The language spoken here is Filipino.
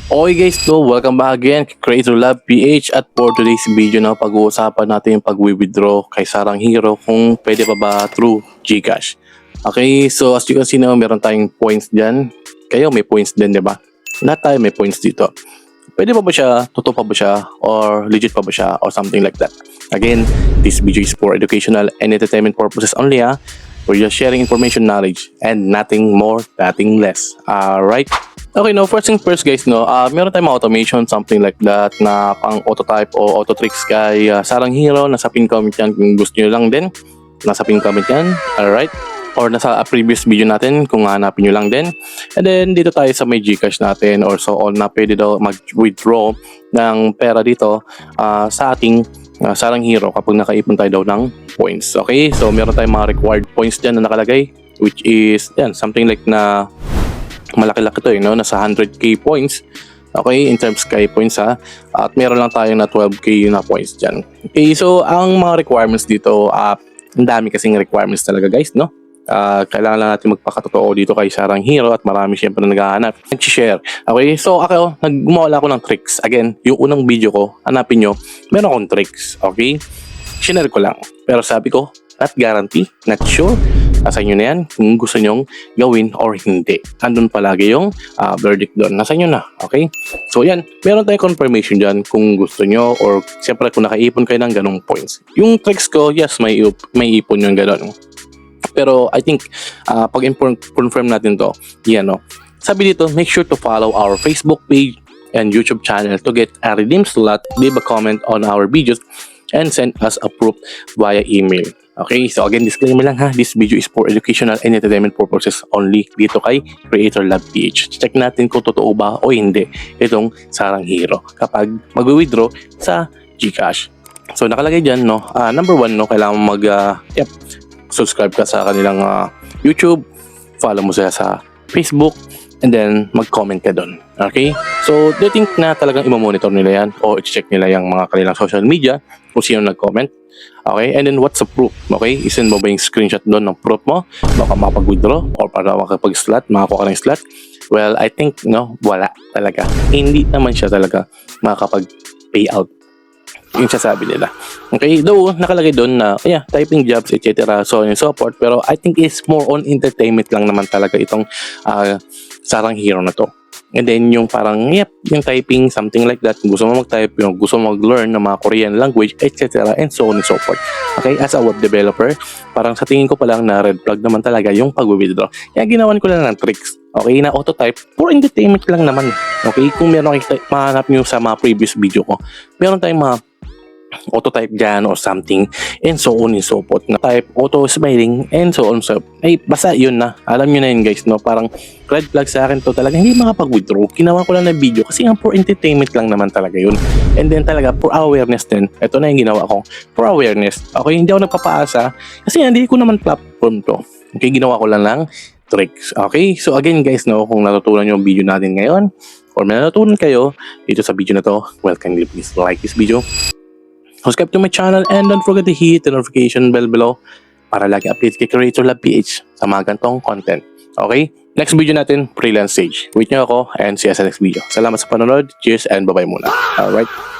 Okay guys, welcome back again kay Creator Lab PH at for today's video na pag-uusapan natin yung pag-withdraw kay Sarang Hero kung pwede pa ba through GCash. Okay, so as you can see na meron tayong points dyan. Kayo may points din, di ba? Lahat tayo may points dito. Pwede pa ba siya, totoo pa ba siya, or legit pa ba siya, or something like that. Again, this video is for educational and entertainment purposes only ha. We're just sharing information, knowledge, and nothing more, nothing less. Alright? Okay, no, first thing first guys, no, meron tayong mga automation, something like that, na pang auto-type o auto-tricks kay Sarang Hero. Nasa pin comment yan kung gusto nyo lang din. Nasa pin comment yan, alright? Or nasa previous video natin kung hanapin nyo lang din. And then, dito tayo sa may Gcash natin or so on na pwede daw mag-withdraw ng pera dito sa ating Sarang Hero kapag nakaipon tayo daw ng points. Okay, so meron tayong mga required points dyan na nakalagay, which is, yan, something like na malaki-laki to, no? Nasa 100k points. Okay, in terms kay points ha. At meron lang tayong na 12k na points dyan. Okay, so ang mga requirements dito, ang dami kasing requirements talaga guys, no? Kailangan lang natin magpakatotoo dito kay Sarang Hero at marami siyempre na naghahanap, nag-share. Okay, so ako, gumawa ako ng tricks. Again, yung unang video ko, hanapin nyo, meron akong tricks. Okay, shinare ko lang. Pero sabi ko, not guarantee, not sure. Nasa inyo na yan kung gusto nyong gawin or hindi. Andun palagi yung verdict doon. Nasa inyo na. Okay? So yan, meron tayong confirmation dyan kung gusto nyo or siyempre kung nakaipon kayo ng ganong points. Yung tricks ko, yes, may ipon yung ganon. Pero I think pag-confirm natin to, yan no. Sabi dito, make sure to follow our Facebook page and YouTube channel to get a redeem slot, leave a comment on our videos, and send us a proof via email. Okay, so again, disclaimer lang ha, this video is for educational and entertainment purposes only dito kay Creator Lab PH. Check natin kung totoo ba o hindi itong Sarang Hero kapag mag-withdraw sa GCash. So nakalagay dyan, no, number 1, no, kailangan subscribe ka sa kanilang YouTube, follow mo sila sa Facebook, and then mag-comment ka doon. Okay? So, they think na talagang i-monitor nila yan o i-check nila yung mga kanilang social media kung sino nag-comment. Okay? And then, what's the proof? Okay? Isend mo ba yung screenshot doon ng proof mo? Baka mapag-withdraw or para makapag-slot, makakuha ka ng slot? Well, I think, no, wala talaga. Hindi naman siya talaga makakapag-payout. Yung sasabi nila. Okay, though nakalagay doon na typing jobs etc. so on and so forth, pero I think it's more on entertainment lang naman talaga itong Sarang Hero na to. And then yung parang yung typing, something like that, kung gusto mo mag-type, yung gusto mo mag-learn ng mga Korean language etc. and so on and so forth. Okay, as a web developer, parang sa tingin ko pa lang na red flag naman talaga yung pag-withdraw. Kaya ginawan ko lang ng tricks. Okay, na auto-type, for entertainment lang naman. Okay, kung meron kayo mahanap nyo sa mga previous video ko, meron tayong mga auto-type dyan or something and so on and so forth na type auto-smiling and so on so ay basta yun na, alam nyo na yun guys, no, parang red flag sa akin to talaga, hindi makapag-withdraw. Ginawa ko lang na video kasi nga for entertainment lang naman talaga yun, and then talaga for awareness din, ito na yung ginawa ko for awareness. Okay, hindi ako nagpapaasa kasi hindi ko naman platform to. Okay, ginawa ko lang tricks. Okay, so again guys, no, kung natutunan nyo yung video natin ngayon or may natutunan kayo dito sa video na to, well, kindly please like this video, subscribe to my channel, and don't forget to hit the notification bell below para lagi update kay Creator Lab PH sa mga gantong content. Okay? Next video natin, freelance stage. Wait nyo ako and see you sa next video. Salamat sa panonood. Cheers and bye-bye muna. Alright?